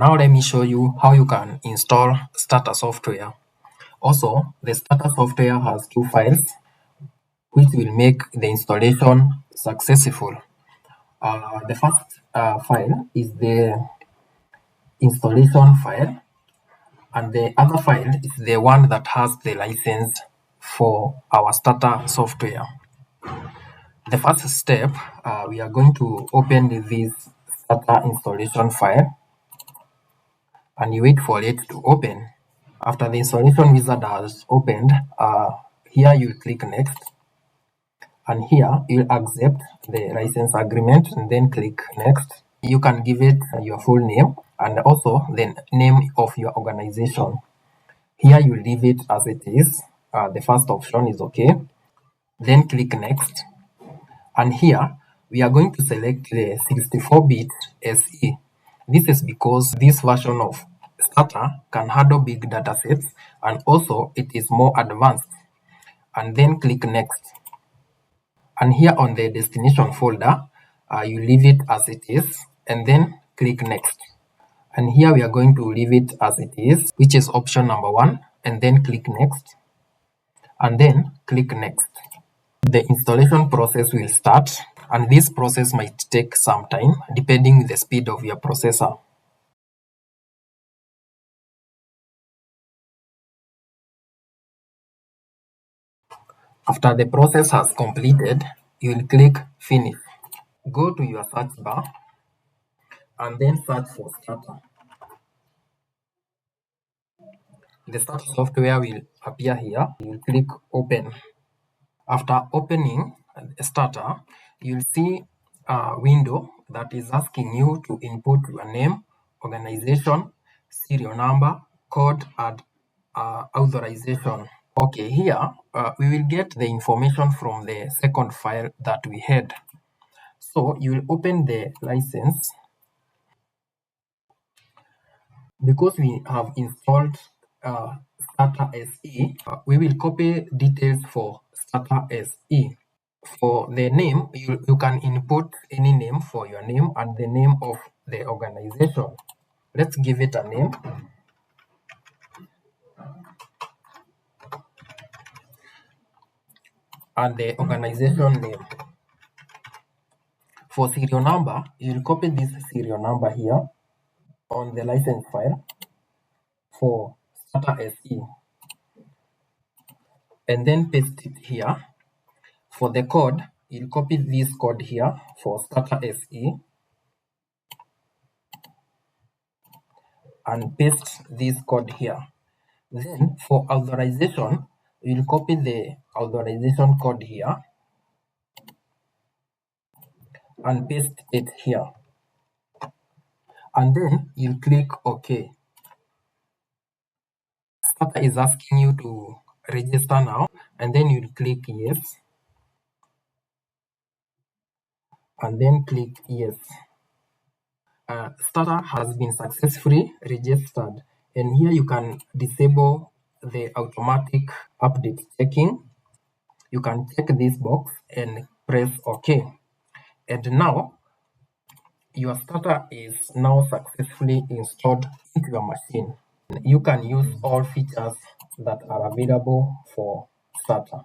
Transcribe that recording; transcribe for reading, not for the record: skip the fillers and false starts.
Now let me show you how you can install STATA software. Also, the STATA software has two files which will make the installation successful. The first file is the installation file, and the other file is the one that has the license for our STATA software. The first step, we are going to open this STATA installation file, and you wait for it to open. After the installation wizard has opened, here you click next, and here you accept the license agreement and then click next. You can give it your full name and also the name of your organization. Here you leave it as it is. The first option is okay. Then click next, and here we are going to select the 64-bit SE. This is because this version of STATA can handle big datasets, and also it is more advanced. And then click next. And here on the destination folder, you leave it as it is, and then click next. And here we are going to leave it as it is, which is option number 1, and then click next, and then click next. The installation process will start, and this process might take some time depending the speed of your processor. After the process has completed, you will click finish. Go to your search bar and then search for STATA. The STATA software will appear here. You will click open. After opening STATA, you'll see a window that is asking you to input your name, organization, serial number, code, and authorization. Okay, here we will get the information from the second file that we had. So you will open the license. Because we have installed STATA SE, we will copy details for STATA SE. For the name, you can input any name for your name and the name of the organization. Let's give it a name. And the organization name. For serial number, you'll copy this serial number here on the license file for STATA SE. And then paste it here. For the code, you'll copy this code here for STATA SE and paste this code here. Then for authorization, you'll copy the authorization code here and paste it here. And then you'll click OK. STATA is asking you to register now, and then you'll click yes. And then click yes. STATA has been successfully registered, and here you can disable the automatic update checking. You can check this box and press OK. And now your STATA is now successfully installed into your machine. You can use all features that are available for STATA.